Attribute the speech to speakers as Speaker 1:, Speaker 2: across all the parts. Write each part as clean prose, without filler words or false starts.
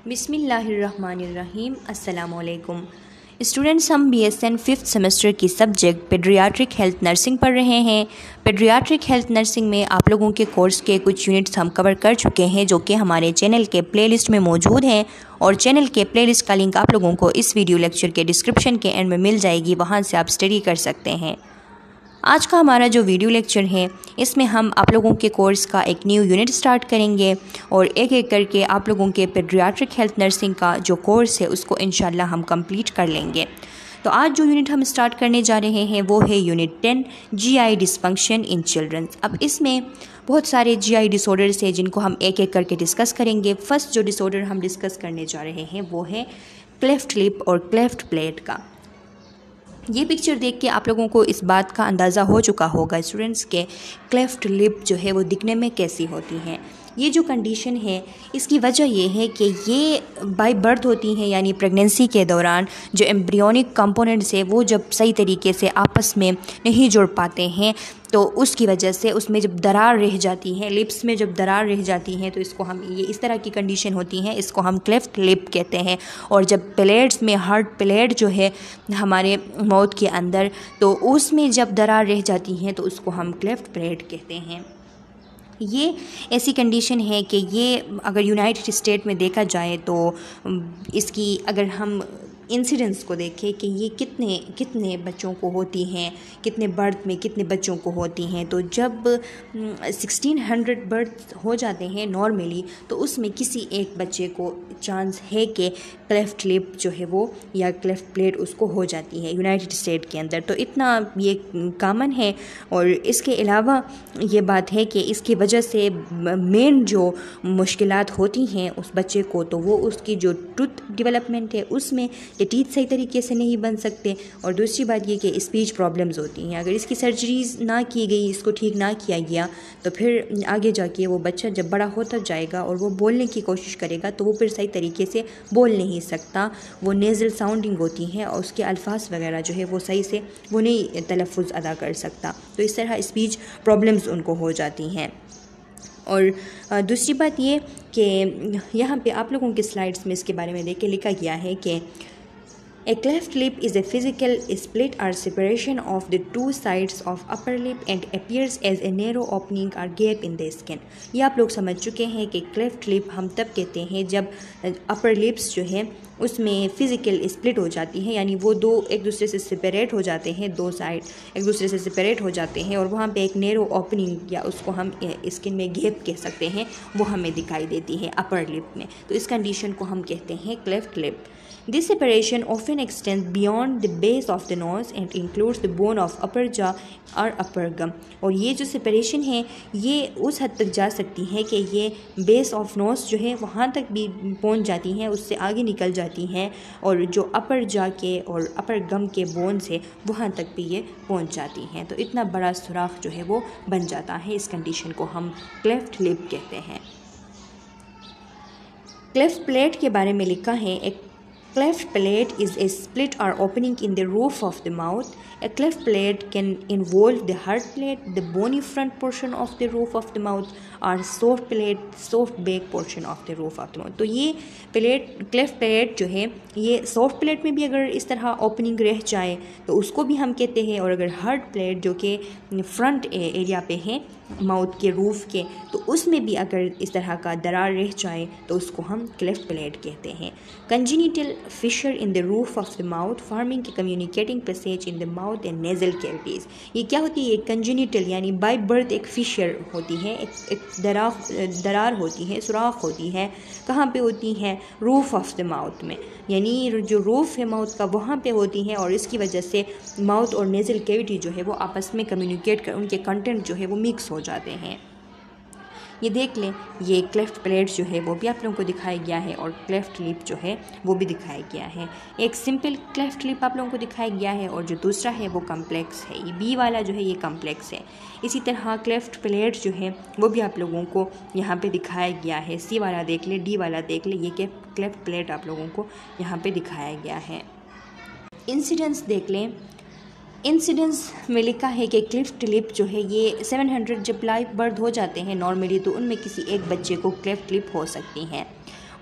Speaker 1: बिस्मिल्लाहिर्रहमानिर्रहीम। अस्सलामुअलैकुम स्टूडेंट्स, हम BSN 5th सेमेस्टर की सब्जेक्ट पेडियाट्रिक हेल्थ नर्सिंग पढ़ रहे हैं। पेडियाट्रिक हेल्थ नर्सिंग में आप लोगों के कोर्स के कुछ यूनिट्स हम कवर कर चुके हैं जो कि हमारे चैनल के प्लेलिस्ट में मौजूद हैं, और चैनल के प्लेलिस्ट का लिंक आप लोगों को इस वीडियो लेक्चर के डिस्क्रिप्शन के एंड में मिल जाएगी, वहाँ से आप स्टडी कर सकते हैं। आज का हमारा जो वीडियो लेक्चर है इसमें हम आप लोगों के कोर्स का एक न्यू यूनिट स्टार्ट करेंगे और एक एक करके आप लोगों के पेडियाट्रिक हेल्थ नर्सिंग का जो कोर्स है उसको इंशाल्लाह हम कंप्लीट कर लेंगे। तो आज जो यूनिट हम स्टार्ट करने जा रहे हैं वो है यूनिट 10 GI डिसफंक्शन इन चिल्ड्रंस। अब इसमें बहुत सारे GI डिसऑर्डर्स हैं जिनको हम एक एक करके डिस्कस करेंगे। फर्स्ट जो डिसऑर्डर हम डिस्कस करने जा रहे हैं वो है क्लेफ्ट लिप और क्लेफ्ट प्लेट का। ये पिक्चर देख के आप लोगों को इस बात का अंदाज़ा हो चुका होगा स्टूडेंट्स के क्लेफ्ट लिप जो है वो दिखने में कैसी होती हैं। ये जो कंडीशन है इसकी वजह ये है कि ये बाय बर्थ होती हैं, यानी प्रेगनेंसी के दौरान जो एम्ब्रियोनिक कंपोनेंट्स है वो जब सही तरीके से आपस में नहीं जुड़ पाते हैं तो उसकी वजह से उसमें जब दरार रह जाती है, लिप्स में जब दरार रह जाती हैं तो इसको हम ये इस तरह की कंडीशन होती है, इसको हम क्लेफ्ट लिप कहते हैं। और जब प्लेट्स में हार्ट प्लेट जो है हमारे माउथ के अंदर, तो उसमें जब दरार रह जाती हैं तो उसको हम क्लेफ्ट प्लेट कहते हैं। ये ऐसी कंडीशन है कि ये अगर यूनाइटेड स्टेट में देखा जाए तो इसकी अगर हम इंसिडेंस को देखें कि ये कितने बच्चों को होती हैं, कितने बर्थ में कितने बच्चों को होती हैं, तो जब 1600 बर्थ हो जाते हैं नॉर्मली तो उसमें किसी एक बच्चे को चांस है कि क्लेफ्ट लिप जो है वो या क्लेफ्ट प्लेट उसको हो जाती है यूनाइटेड स्टेट के अंदर। तो इतना ये कॉमन है। और इसके अलावा ये बात है कि इसकी वजह से मेन जो मुश्किलात होती हैं उस बच्चे को, तो वो उसकी जो टूथ डेवलपमेंट है उसमें ये टीथ सही तरीके से नहीं बन सकते, और दूसरी बात ये कि स्पीच प्रॉब्लम्स होती हैं। अगर इसकी सर्जरीज ना की गई, इसको ठीक ना किया गया, तो फिर आगे जाके वो बच्चा जब बड़ा होता जाएगा और वो बोलने की कोशिश करेगा तो वो फिर सही तरीके से बोल नहीं सकता। वो नेज़ल साउंडिंग होती है और उसके अल्फाज वगैरह जो है वो सही से वो नहीं तलफ़ुज़ अदा कर सकता, तो इस तरह स्पीच प्रॉब्लम्स उनको हो जाती हैं। और दूसरी बात ये कि यहाँ पे आप लोगों के स्लाइड्स में इसके बारे में देख के लिखा गया है कि A cleft lip is a physical split or separation of the two sides of upper lip and appears as a narrow opening or gap in the skin। ये आप लोग समझ चुके हैं कि क्लेफ्ट लिप हम तब कहते हैं जब अपर लिप्स जो है उसमें फ़िज़िकल स्प्लिट हो जाती है, यानी वो दो एक दूसरे से सेपरेट हो जाते हैं, दो साइड एक दूसरे से सेपरेट हो जाते हैं और वहाँ पे एक नैरो ओपनिंग या उसको हम स्किन में गैप कह सकते हैं वो हमें दिखाई देती है अपर लिप में। तो इस कंडीशन को हम कहते हैं cleft lip. This separation often extends beyond the base of the nose and includes the bone of upper jaw or upper gum। और ये जो सेपरेशन है ये उस हद तक जा सकती है कि ये बेस ऑफ नोज जो है वहाँ तक भी पहुँच जाती हैं, उससे आगे निकल जाती हैं, और जो अपर जा के और अपर गम के बोन्स है वहाँ तक भी ये पहुँच जाती हैं। तो इतना बड़ा सुराख जो है वो बन जाता है। इस कंडीशन को हम क्लेफ्ट लिप कहते हैं। क्लेफ्ट प्लेट के बारे में लिखा है, एक cleft plate is a split or opening in the roof of the mouth। A cleft plate can involve the hard plate, the bony front portion of the roof of the mouth, or soft plate, soft back portion of the roof of the mouth। तो ये plate cleft plate जो है ये soft plate में भी अगर इस तरह ओपनिंग रह जाए तो उसको भी हम कहते हैं, और अगर हार्ड प्लेट जो कि फ्रंट एरिया पे है माउथ के रूफ के, तो उसमें भी अगर इस तरह का दरार रह जाए तो उसको हम क्लेफ्ट प्लेट कहते हैं। Congenital fissure in the roof of the mouth forming communicating passage in the mouth and nasal cavities. ये क्या होती है? कंजेनिटल यानी बाय बर्थ एक फिशर होती है, एक दरार होती है, सुराख होती है। कहाँ पे होती है? रूफ ऑफ द माउथ में, यानी जो रूफ है माउथ का वहाँ पे होती है, और इसकी वजह से माउथ और नेजल कैविटी जो है वो आपस में कम्युनिकेट कर उनके कंटेंट जो है वो मिक्स हो जाते हैं। ये देख लें, ये क्लेफ्ट प्लेट जो है वो भी आप लोगों को दिखाया गया है और क्लेफ्ट लिप जो है वो भी दिखाया गया है। एक सिंपल क्लेफ्ट लिप आप लोगों को दिखाया गया है और जो दूसरा है वो कम्प्लेक्स है। ये बी वाला जो है ये कम्प्लेक्स है। इसी तरह क्लेफ्ट प्लेट जो है वो भी आप लोगों को यहाँ पे दिखाया गया है। सी वाला देख ले, डी वाला देख ले, ये क्लेफ्ट प्लेट आप लोगों को यहाँ पे दिखाया गया है। इंसिडेंस देख लें, इंसिडेंस में लिखा है कि क्लेफ्ट लिप जो है ये 700 जब लाइव बर्थ हो जाते हैं नॉर्मली तो उनमें किसी एक बच्चे को क्लेफ्ट लिप हो सकती हैं।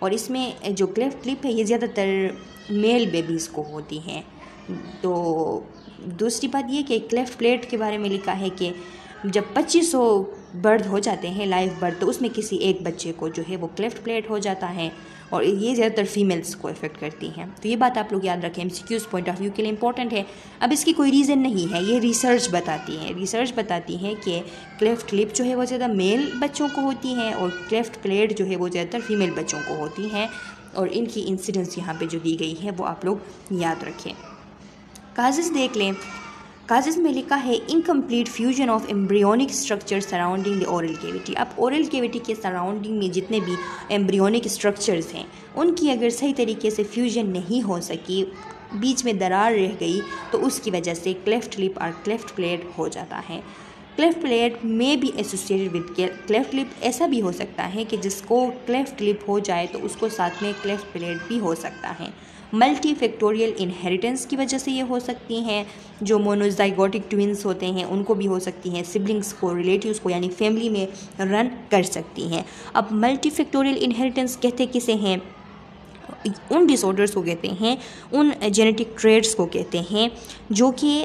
Speaker 1: और इसमें जो क्लेफ्ट लिप है ये ज़्यादातर मेल बेबीज़ को होती हैं। तो दूसरी बात ये कि क्लेफ्ट प्लेट के बारे में लिखा है कि जब 2500 बर्थ हो जाते हैं लाइव बर्थ, तो उसमें किसी एक बच्चे को जो है वो क्लेफ्ट प्लेट हो जाता है और ये ज़्यादातर फीमेल्स को इफ़ेक्ट करती हैं। तो ये बात आप लोग याद रखें, MCQs पॉइंट ऑफ व्यू के लिए इंपॉर्टेंट है। अब इसकी कोई रीज़न नहीं है, ये रिसर्च बताती है कि क्लेफ्ट लिप जो है वो ज़्यादा मेल बच्चों को होती हैं और क्लेफ्ट प्लेट जो है वो ज़्यादातर फीमेल बच्चों को होती हैं, और इनकी इंसिडेंस यहाँ पे जो दी गई है वो आप लोग याद रखें। काजेज़ देख लें। काजेज़ में लिखा है incomplete fusion of embryonic structure surrounding the oral cavity. अब ओरल कैविटी के सराउंडिंग में जितने भी एम्ब्रियोनिक स्ट्रक्चर्स हैं उनकी अगर सही तरीके से फ्यूजन नहीं हो सकी, बीच में दरार रह गई, तो उसकी वजह से क्लेफ्ट लिप और क्लेफ्ट प्लेट हो जाता है। क्लेफ्ट प्लेट में भी एसोसिएटेड विद क्लेफ्ट लिप। ऐसा भी हो सकता है कि जिसको क्लेफ्ट लिप हो जाए तो उसको साथ में क्लेफ्ट प्लेट भी हो सकता है। मल्टी फैक्टोरियल इनहेरिटेंस की वजह से ये हो सकती हैं। जो मोनोजाइगोटिक ट्विंस होते हैं उनको भी हो सकती हैं, सिबलिंग्स को, रिलेटिव्स को यानी फैमिली में रन कर सकती हैं। अब मल्टी फैक्टोरियल इनहेरिटेंस कहते किसे हैं? उन डिसऑर्डर्स को कहते हैं, उन जेनेटिक ट्रेड्स को कहते हैं जो कि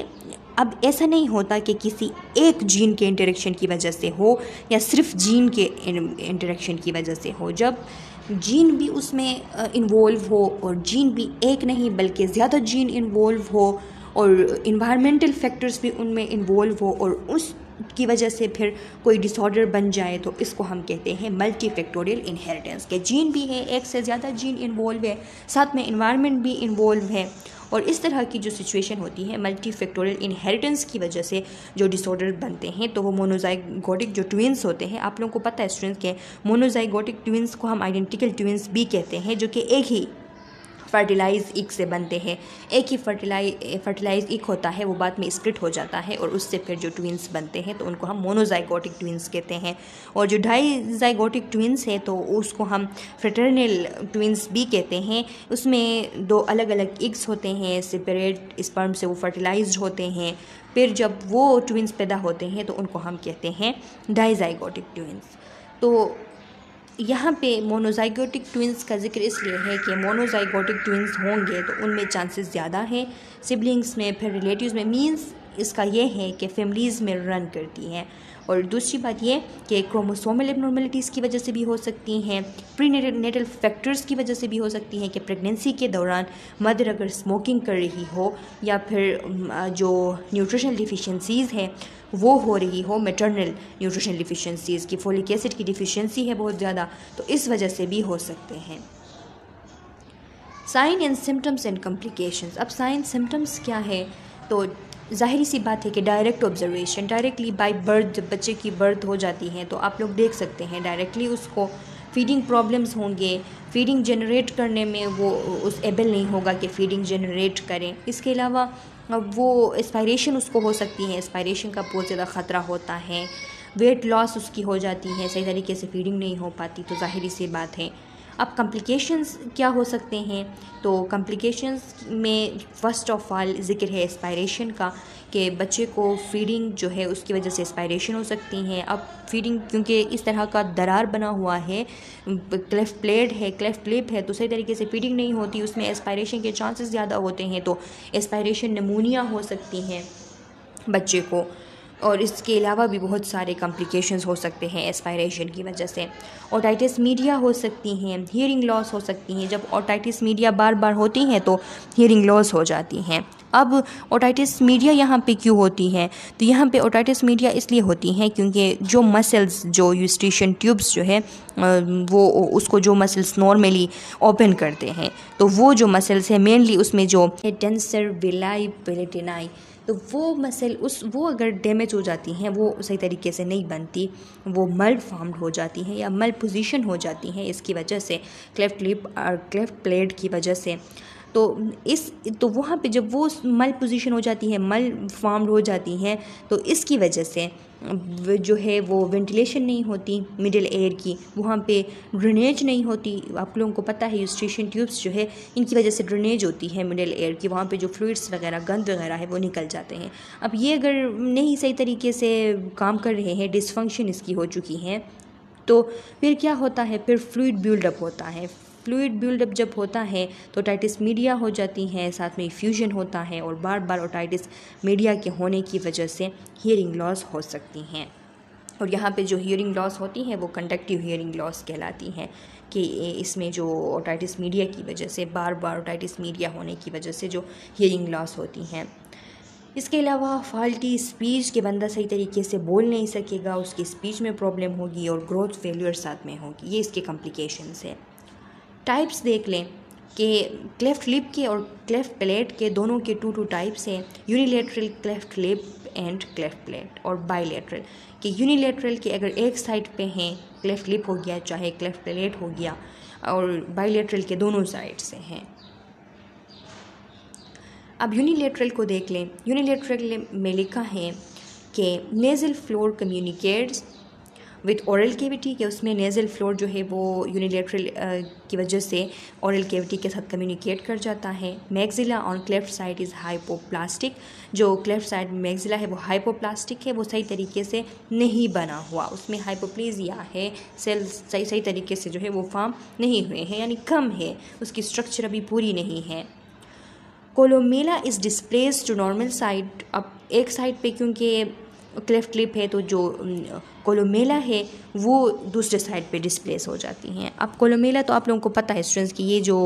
Speaker 1: अब ऐसा नहीं होता कि किसी एक जीन के इंटरेक्शन की वजह से हो या सिर्फ जीन के इंटरेक्शन की वजह से हो। जब जीन भी उसमें इन्वॉल्व हो और जीन भी एक नहीं बल्कि ज़्यादा जीन इन्वॉल्व हो और इन्वायरमेंटल फैक्टर्स भी उनमें इन्वॉल्व हो और उसकी वजह से फिर कोई डिसऑर्डर बन जाए, तो इसको हम कहते हैं मल्टी फैक्टोरियल इनहेरिटेंस। के जीन भी है, एक से ज़्यादा जीन इन्वॉल्व है, साथ में इन्वायरमेंट भी इन्वॉल्व है, और इस तरह की जो सिचुएशन होती है मल्टी फैक्टोरियल इनहेरिटेंस की वजह से जो डिसऑर्डर बनते हैं, तो वो मोनोजाइगोटिक जो ट्विंस होते हैं, आप लोगों को पता है स्टूडेंट्स के मोनोजाइगोटिक ट्विंस को हम आइडेंटिकल ट्विंस भी कहते हैं, जो कि एक ही फर्टिलाइज इक से बनते हैं। एक ही फर्टिलाइज इक होता है, वो बाद में स्प्लिट हो जाता है और उससे फिर जो ट्विंस बनते हैं तो उनको हम मोनोजाइगोटिक ट्विंस कहते हैं। और जो डाईजाइगोटिक ट्विंस हैं तो उसको हम फ्रेटर्नल ट्विंस भी कहते हैं। उसमें दो अलग अलग इग्स होते हैं, सेपरेट स्पर्म से वो फर्टिलाइज्ड होते हैं, फिर जब वो ट्विंस पैदा होते हैं तो उनको हम कहते हैं डाईजाइगोटिक ट्विंस। तो यहाँ पे मोनोजाइगोटिक ट्विंस का जिक्र इसलिए है कि मोनोजाइगोटिक ट्विंस होंगे तो उनमें चांसेस ज़्यादा हैं सिबलिंग्स में, फिर रिलेटिव्स में। मींस इसका ये है कि फैमिलीज़ में रन करती हैं। और दूसरी बात ये कि क्रोमोसोमल एबनॉर्मेलिटीज़ की वजह से भी हो सकती हैं, प्रीनेटल फैक्टर्स की वजह से भी हो सकती हैं कि प्रेगनेंसी के दौरान मदर अगर स्मोकिंग कर रही हो या फिर जो न्यूट्रिशनल डिफिशिएंसीज़ हैं वो हो रही हो, मैटरनल न्यूट्रिशनल डिफिशिएंसीज़ की, फोलिक एसिड की डिफिशिएंसी है बहुत ज़्यादा, तो इस वजह से भी हो सकते हैं। Sign and symptoms and complications. अब साइन सिम्टम्स क्या है? तो ज़ाहिरी सी बात है कि direct observation, directly by birth, जब बच्चे की बर्थ हो जाती है तो आप लोग देख सकते हैं डायरेक्टली उसको फीडिंग प्रॉब्लम्स होंगे, फीडिंग जनरेट करने में वो उस एबल नहीं होगा कि फीडिंग जनरेट करें। इसके अलावा वो एस्पायरेशन उसको हो सकती है, एस्पायरेशन का बहुत ज़्यादा ख़तरा होता है, वेट लॉस उसकी हो जाती है, सही तरीके से फीडिंग नहीं हो पाती, तो ज़ाहिरी सी बात है। अब कॉम्प्लिकेशंस क्या हो सकते हैं? तो कॉम्प्लिकेशंस में फ़र्स्ट ऑफ ऑल ज़िक्र है एस्पायरेशन का, कि बच्चे को फीडिंग जो है उसकी वजह से एस्पायरेशन हो सकती हैं। अब फीडिंग क्योंकि इस तरह का दरार बना हुआ है, क्लेफ्ट प्लेट है, क्लेफ्ट लिप है, तो सही तरीके से फीडिंग नहीं होती, उसमें एस्पायरेशन के चांसेस ज़्यादा होते हैं, तो एस्पायरेशन निमोनिया हो सकती हैं बच्चे को। और इसके अलावा भी बहुत सारे कॉम्प्लिकेशंस हो सकते हैं एस्पायरेशन की वजह से। ओटाइटिस मीडिया हो सकती हैं, हियरिंग लॉस हो सकती हैं। जब ओटाइटिस मीडिया बार बार होती हैं तो हियरिंग लॉस हो जाती हैं। अब ओटाइटिस मीडिया यहाँ पे क्यों होती है? तो यहाँ पे ओटाइटिस मीडिया इसलिए होती हैं क्योंकि जो मसल्स, जो यूस्ट्रिशन ट्यूब्स जो है वो उसको जो मसल्स नॉर्मली ओपन करते हैं, तो वो जो मसल्स हैं मेनली उसमें जो टेंसर विलाई पेलेटिनाई, तो वो मसल वो अगर डैमेज हो जाती हैं, वो सही तरीके से नहीं बनती, वो मल फॉर्म्ड हो जाती हैं या मल पोजीशन हो जाती हैं इसकी वजह से, क्लेफ्ट लिप और क्लेफ्ट प्लेट की वजह से। तो वहाँ पे जब वो मल पोजीशन हो जाती है, मल फॉर्म्ड हो जाती हैं, तो इसकी वजह से जो है वो वेंटिलेशन नहीं होती मिडिल एयर की, वहाँ पे ड्रेनेज नहीं होती। आप लोगों को पता है यूस्ट्रिशन ट्यूब्स जो है इनकी वजह से ड्रेनेज होती है मिडिल एयर की, वहाँ पे जो फ्लूइड्स वगैरह, गंद वगैरह है वो निकल जाते हैं। अब ये अगर नहीं सही तरीके से काम कर रहे हैं, डिसफंक्शन इसकी हो चुकी हैं, तो फिर क्या होता है? फिर फ्लूइड बिल्डअप होता है, फ्लूइड बिल्डअप जब होता है तो ओटाइटिस मीडिया हो जाती है, साथ में फ्यूजन होता है और बार बार ओटाइटिस मीडिया के होने की वजह से हियरिंग लॉस हो सकती हैं। और यहाँ पे जो हियरिंग लॉस होती है वो कंडक्टिव हियरिंग लॉस कहलाती है कि इसमें जो ओटाइटिस मीडिया की वजह से बार बार ओटाइटिस मीडिया होने की वजह से जो हियरिंग लॉस होती हैं। इसके अलावा फॉल्टी स्पीच के बंदा सही तरीके से बोल नहीं सकेगा, उसकी स्पीच में प्रॉब्लम होगी और ग्रोथ फेलियर साथ में होगी। ये इसके कॉम्प्लिकेशंस है। टाइप्स देख लें कि क्लेफ्ट लिप के और क्लेफ्ट प्लेट के दोनों के टू टाइप्स हैं, unilateral cleft lip and cleft plate और बाईलेटरल। कि यूनिलेटरल के अगर एक साइड पे हैं क्लेफ्ट लिप हो गया चाहे क्लेफ्ट प्लेट हो गया, और बाईलेटरल के दोनों साइड से हैं। अब यूनिलेटरल को देख लें। यूनिलेटरल में लिखा है कि nasal floor communicates with oral cavity, के उसमें नेज़ल फ्लोर जो है वो यूनिलेटरल की वजह से ओरल कैविटी के साथ कम्युनिकेट कर जाता है। Maxilla on cleft side is hypoplastic, जो क्लेफ्ट साइड मैक्सिला है वो हाइपोप्लास्टिक है, वो सही तरीके से नहीं बना हुआ, उसमें हाइपोप्लेजिया है, सेल्स सही तरीके से जो है वो फॉर्म नहीं हुए हैं, यानी कम है, उसकी स्ट्रक्चर अभी पूरी नहीं है। Columella is displace to normal side. अब एक साइड पे क्योंकि क्लेफ्ट लिप है तो जो कोलोमेला है वो दूसरे साइड पे डिस्प्लेस हो जाती हैं। अब कोलोमेला तो आप लोगों को पता है स्टूडेंट्स कि ये जो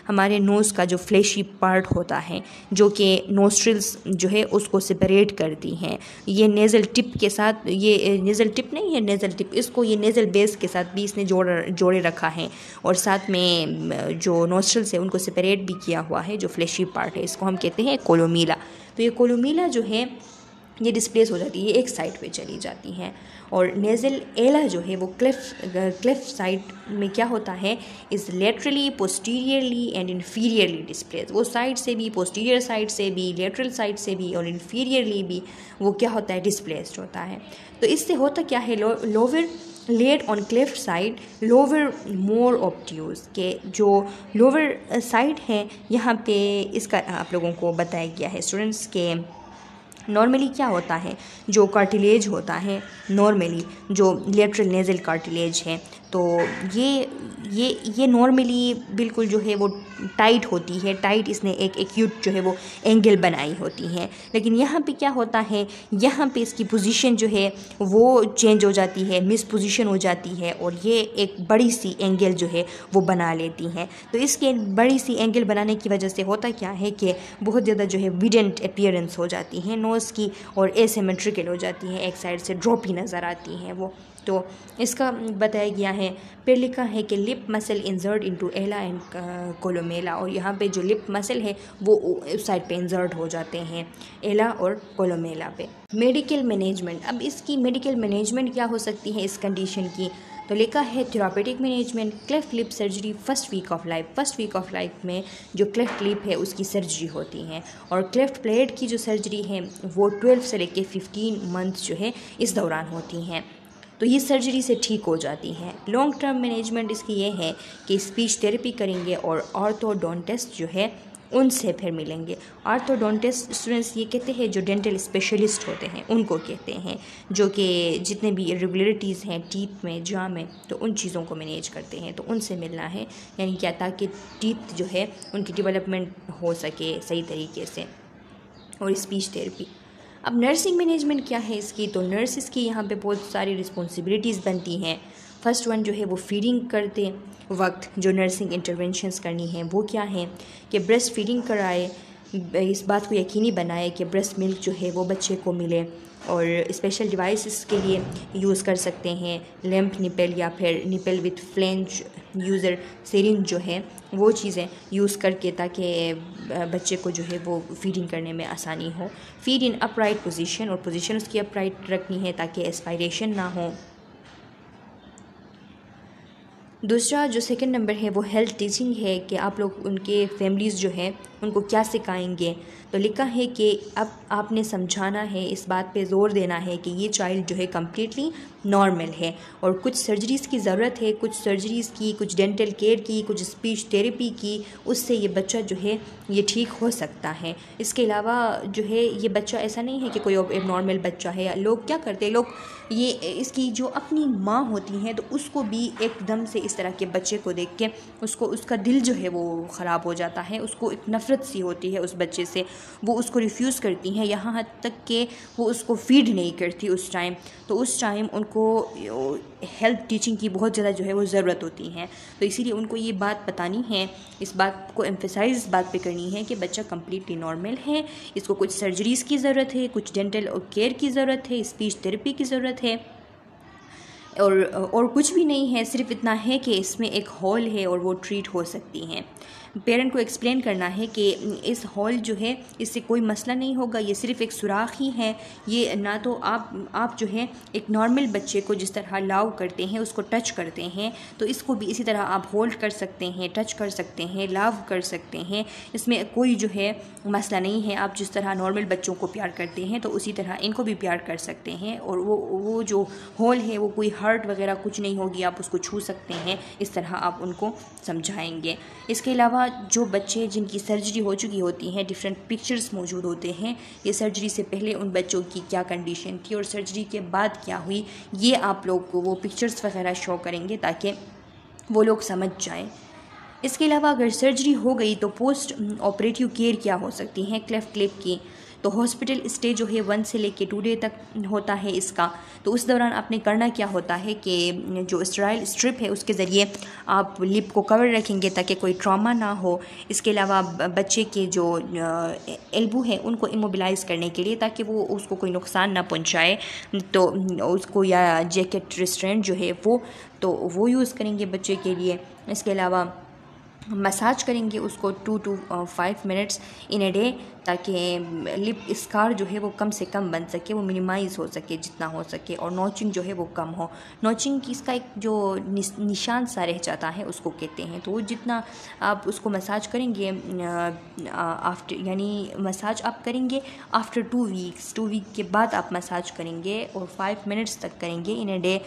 Speaker 1: हमारे नोज़ का जो फ्लैशी पार्ट होता है जो कि नोस्ट्रिल्स जो है उसको सेपरेट करती हैं। ये नेज़ल टिप के साथ, ये नेज़ल टिप नहीं है, नेज़ल टिप, इसको ये नेज़ल बेस के साथ भी इसने जोड़े रखा है और साथ में जो नोस्ट्रिल्स है उनको सेपरेट भी किया हुआ है। जो फ्लैशी पार्ट है इसको हम कहते हैं कोलोमेला। तो ये कोलोमेला जो है ये डिस्प्लेस हो जाती है, एक साइड पे चली जाती हैं। और नेज़ल एला जो है वो क्लेफ्ट साइड में क्या होता है, is laterally, posteriorly and inferiorly displace. वो साइड से भी, पोस्टीरियर साइड से भी, लेटरल साइड से भी और इन्फीरियरली भी वो क्या होता है, डिस्प्लेस्ड होता है। तो इससे होता क्या है, lower late on cleft side lower more obtuse, के जो लोअर साइड है यहाँ पे इसका आप लोगों को बताया गया है स्टूडेंट्स के नॉर्मली क्या होता है, जो कार्टिलेज होता है नॉर्मली जो लेटरल नेज़ल कार्टिलेज है तो ये नॉर्मली बिल्कुल जो है वो टाइट होती है, टाइट इसने एक एक्यूट जो है वो एंगल बनाई होती है। लेकिन यहाँ पे क्या होता है, यहाँ पे इसकी पोजीशन जो है वो चेंज हो जाती है, मिस पोजीशन हो जाती है और ये एक बड़ी सी एंगल जो है वो बना लेती हैं। तो इसके बड़ी सी एंगल बनाने की वजह से होता क्या है कि बहुत ज़्यादा जो है विडेंट अपीयरेंस हो जाती है नोज़ की और एसिमेट्रिकल हो जाती है, एक साइड से ड्रॉपी नज़र आती हैं वो। तो इसका बताया गया है। फिर लिखा है कि लिप मसल इंसर्ट इनटू एला एंड कोलोमेला, और यहाँ पे जो लिप मसल है वो उस साइड पे इंसर्ट हो जाते हैं एला और कोलोमेला पे। मेडिकल मैनेजमेंट, अब इसकी मेडिकल मैनेजमेंट क्या हो सकती है इस कंडीशन की, तो लिखा है therapeutic management cleft lip surgery first week of life. First week of life में जो क्लेफ्ट लिप है उसकी सर्जरी होती है और क्लेफ्ट प्लेट की जो सर्जरी है वो 12 से लेकर 15 मंथ जो है इस दौरान होती हैं। तो ये सर्जरी से ठीक हो जाती हैं। लॉन्ग टर्म मैनेजमेंट इसकी ये है कि स्पीच थेरेपी करेंगे और ऑर्थोडोंटिस्ट जो है उनसे फिर मिलेंगे। ऑर्थोडोंटिस्ट स्टूडेंट्स ये कहते हैं जो डेंटल स्पेशलिस्ट होते हैं उनको कहते हैं, जो कि जितने भी इरेगुलरिटीज़ हैं टीथ में, जॉ में, तो उन चीज़ों को मैनेज करते हैं, तो उनसे मिलना है। यानी क्या, ताकि टीथ जो है उनकी डेवलपमेंट हो सके सही तरीके से। और स्पीच थेरेपी। अब नर्सिंग मैनेजमेंट क्या है इसकी, तो नर्सिस की यहाँ पे बहुत सारी रिस्पॉन्सिबिलिटीज़ बनती हैं। फर्स्ट वन जो है वो फीडिंग करते वक्त जो नर्सिंग इंटरवेंशंस करनी है वो क्या है कि ब्रेस्ट फीडिंग कराए, इस बात को यकीनी बनाए कि ब्रेस्ट मिल्क जो है वो बच्चे को मिले, और स्पेशल डिवाइसेस के लिए यूज़ कर सकते हैं लैम्प निपल या फिर nipple with flange user syringe जो है वो चीज़ें यूज़ करके, ताकि बच्चे को जो है वो फीडिंग करने में आसानी हो। फीड इन अपराइट पोजीशन, और पोजीशन उसकी अपराइट रखनी है ताकि एस्पायरेशन ना हो। दूसरा जो सेकंड नंबर है वो हेल्थ टीचिंग है कि आप लोग उनके फैमिलीज़ जो है उनको क्या सिखाएंगे। तो लिखा है कि अब आपने समझाना है, इस बात पे ज़ोर देना है कि ये चाइल्ड जो है कम्प्लीटली नॉर्मल है और कुछ सर्जरीज़ की ज़रूरत है, कुछ सर्जरीज़ की, कुछ डेंटल केयर की, कुछ स्पीच थेरेपी की, उससे ये बच्चा जो है ये ठीक हो सकता है। इसके अलावा जो है ये बच्चा ऐसा नहीं है कि कोई एबनॉर्मल बच्चा है। लोग क्या करते हैं, लोग ये इसकी जो अपनी माँ होती हैं तो उसको भी एकदम से इस तरह के बच्चे को देख के उसका दिल जो है वो ख़राब हो जाता है, उसको एक नफ़रत सी होती है उस बच्चे से, वो उसको रिफ्यूज़ करती हैं, यहाँ हद तक कि वो उसको फीड नहीं करती उस टाइम। तो उस टाइम उनको हेल्थ टीचिंग की बहुत ज़्यादा जो है वो ज़रूरत होती है। तो इसीलिए उनको ये बात बतानी है, इस बात को एम्फेसाइज इस बात पे करनी है कि बच्चा कम्प्लीटली नॉर्मल है, इसको कुछ सर्जरीज़ की ज़रूरत है, कुछ डेंटल केयर की ज़रूरत है, स्पीच थेरेपी की ज़रूरत है, और कुछ भी नहीं है, सिर्फ इतना है कि इसमें एक हॉल है और वो ट्रीट हो सकती हैं। पेरेंट को एक्सप्लेन करना है कि इस हॉल जो है इससे कोई मसला नहीं होगा, ये सिर्फ एक सुराख ही है, ये ना तो आप जो है एक नॉर्मल बच्चे को जिस तरह लाव करते हैं, उसको टच करते हैं, तो इसको भी इसी तरह आप होल्ड कर सकते हैं, टच कर सकते हैं, लाव कर सकते हैं, इसमें कोई जो है मसला नहीं है। आप जिस तरह नॉर्मल बच्चों को प्यार करते हैं तो उसी तरह इनको भी प्यार कर सकते हैं, और वो जो हॉल है वो कोई हर्ट वगैरह कुछ नहीं होगी, आप उसको छू सकते हैं, इस तरह आप उनको समझाएंगे। इसके अलावा जो बच्चे जिनकी सर्जरी हो चुकी होती हैं, डिफरेंट पिक्चर्स मौजूद होते हैं, ये सर्जरी से पहले उन बच्चों की क्या कंडीशन थी और सर्जरी के बाद क्या हुई, ये आप लोग को वो पिक्चर्स वगैरह शो करेंगे ताकि वो लोग समझ जाएं। इसके अलावा अगर सर्जरी हो गई तो पोस्ट ऑपरेटिव केयर क्या हो सकती हैं क्लेफ्ट लिप की, तो हॉस्पिटल स्टे जो है 1 से लेके 2 डे तक होता है इसका। तो उस दौरान आपने करना क्या होता है कि जो स्टेराइल स्ट्रिप है उसके ज़रिए आप लिप को कवर रखेंगे ताकि कोई ट्रॉमा ना हो। इसके अलावा बच्चे के जो एल्बो है उनको इमोबिलाइज़ करने के लिए, ताकि वो उसको कोई नुकसान ना पहुंचाए, तो उसको या जैकेट रिस्ट्रेंट जो है वो यूज़ करेंगे बच्चे के लिए। इसके अलावा मसाज करेंगे उसको 2 to 5 minutes in a day, ताकि लिप स्कार जो है वो कम से कम बन सके, वो मिनिमाइज़ हो सके जितना हो सके, और नोचिंग जो है वो कम हो। नोचिंग की इसका एक जो निशान सा रह जाता है उसको कहते हैं। तो वो जितना आप उसको मसाज करेंगे आफ्टर, यानी मसाज आप करेंगे आफ्टर 2 वीक्स, 2 वीक के बाद आप मसाज करेंगे और 5 मिनट्स तक करेंगे इन ए डे।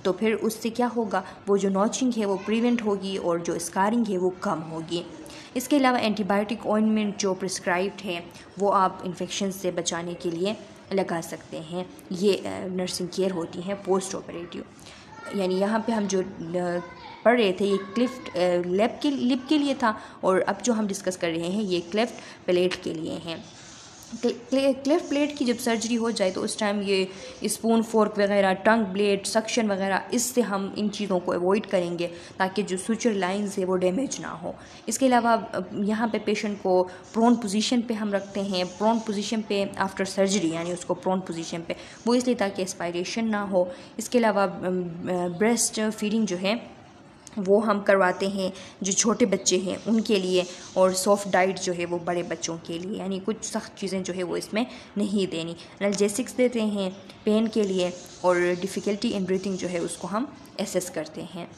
Speaker 1: तो फिर उससे क्या होगा, वो जो नॉचिंग है वो प्रिवेंट होगी और जो स्कारिंग है वो कम होगी। इसके अलावा एंटीबायोटिक ऑइंटमेंट जो प्रिस्क्राइब्ड है वो आप इन्फेक्शन से बचाने के लिए लगा सकते हैं। ये नर्सिंग केयर होती है पोस्ट ऑपरेटिव। यानी यहाँ पे हम जो पढ़ रहे थे ये क्लेफ्ट लिप के लिए था, और अब जो हम डिस्कस कर रहे हैं ये क्लेफ्ट प्लेट के लिए हैं। क्लेफ्ट प्लेट की जब सर्जरी हो जाए तो उस टाइम ये स्पून फोर्क वगैरह, टंग ब्लेड, सक्शन वगैरह, इससे हम इन चीज़ों को अवॉइड करेंगे ताकि जो सुचर लाइंस है वो डैमेज ना हो। इसके अलावा यहाँ पे पेशेंट को प्रोन पोजीशन पे हम रखते हैं, प्रोन पोजीशन पे आफ्टर सर्जरी, यानी उसको प्रोन पोजीशन पे, वो इसलिए ताकि एस्पायरेशन ना हो। इसके अलावा ब्रेस्ट फीडिंग जो है वो हम करवाते हैं जो छोटे बच्चे हैं उनके लिए, और सॉफ्ट डाइट जो है वो बड़े बच्चों के लिए, यानी कुछ सख्त चीज़ें जो है वो इसमें नहीं देनी। एनाल्जेसिक्स देते हैं पेन के लिए, और डिफ़िकल्टी इन ब्रीथिंग जो है उसको हम एसेस करते हैं।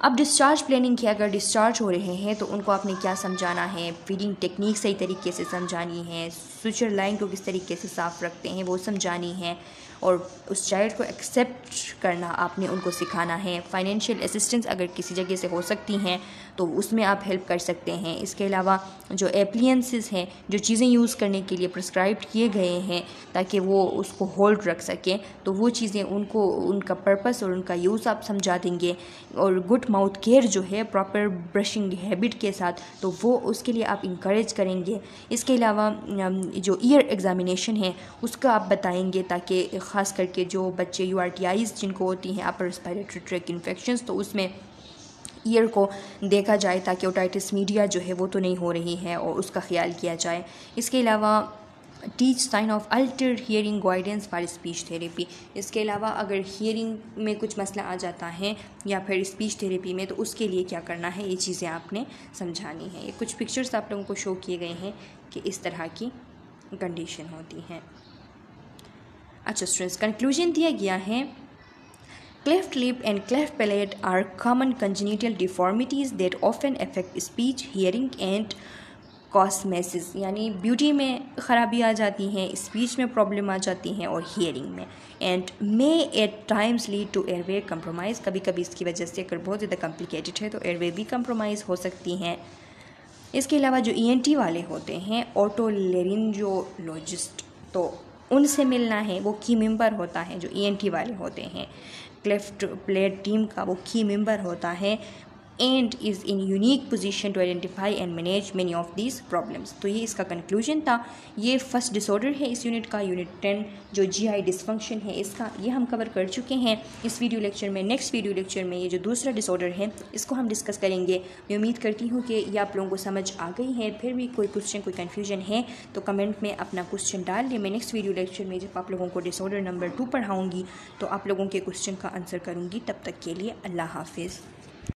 Speaker 1: अब डिस्चार्ज प्लानिंग की, अगर डिस्चार्ज हो रहे हैं तो उनको आपने क्या समझाना है, फीडिंग टेक्निक सही तरीके से समझानी है, सुचर लाइन को किस तरीके से साफ़ रखते हैं वो समझानी है, और उस चाइल्ड को एक्सेप्ट करना आपने उनको सिखाना है। फाइनेंशियल असिस्टेंस अगर किसी जगह से हो सकती हैं तो उसमें आप हेल्प कर सकते हैं। इसके अलावा जो एप्लियंसेस हैं, जो चीज़ें यूज़ करने के लिए प्रिस्क्राइब किए गए हैं ताकि वो उसको होल्ड रख सकें, तो वो चीज़ें उनको उनका पर्पस और उनका यूज़ आप समझा देंगे। और गुड माउथ केयर जो है प्रॉपर ब्रशिंग हैबिट के साथ, तो वो उसके लिए आप इंकरेज करेंगे। इसके अलावा जो ईयर एग्ज़ामिनेशन है उसका आप बताएंगे, ताकि ख़ास करके जो बच्चे URTIs जिनको होती हैं अपर रेस्पिरेटरी ट्रैक्ट इन्फेक्शंस, तो उसमें ईयर को देखा जाए ताकि ओटाइटिस मीडिया जो है वो तो नहीं हो रही है और उसका ख्याल किया जाए। इसके अलावा teach sign of altered hearing guidance for speech therapy. इसके अलावा अगर हियरिंग में कुछ मसला आ जाता है या फिर स्पीच थेरेपी में, तो उसके लिए क्या करना है, ये चीज़ें आपने समझानी है। ये कुछ पिक्चर्स आप लोगों को शो किए गए हैं कि इस तरह की कंडीशन होती हैं। अच्छा स्टूडेंट्स, कंक्लूजन दिया गया है, cleft lip and cleft palate are common congenital deformities that often affect speech, hearing and cosmesis, यानी ब्यूटी में ख़राबी आ जाती हैं, स्पीच में प्रॉब्लम आ जाती हैं और हियरिंग में, and may at times lead to airway compromise. कभी कभी इसकी वजह से अगर बहुत ज़्यादा कॉम्प्लिकेटेड है तो एयरवे भी कंप्रोमाइज़ हो सकती हैं। इसके अलावा जो ENT वाले होते हैं, ऑटोलेरिंजोलॉजिस्ट, तो उनसे मिलना है। वो की मेंबर होता है जो ENT वाले होते हैं। क्लेफ्ट प्लेट टीम का वो की मेंबर होता है and is in unique position to identify and manage many of these problems। तो ये इसका कंक्लूजन था। ये फर्स्ट डिसऑर्डर है इस यूनिट का, यूनिट 10 जो GI डिसफंक्शन है इसका, ये हम कवर कर चुके हैं इस वीडियो लेक्चर में। नेक्स्ट वीडियो लेक्चर में ये जो दूसरा डिसऑर्डर है इसको हम डिस्कस करेंगे। मैं उम्मीद करती हूँ कि ये आप लोगों को समझ आ गई है। फिर भी कोई क्वेश्चन, कोई कन्फ्यूजन है तो कमेंट में अपना क्वेश्चन डाल दें। मैं नेक्स्ट वीडियो लेक्चर में जब आप लोगों को डिसऑर्डर नंबर 2 पढ़ाऊँगी तो आप लोगों के क्वेश्चन का आंसर करूँगी। तब तक के लिए अल्लाह हाफिज़।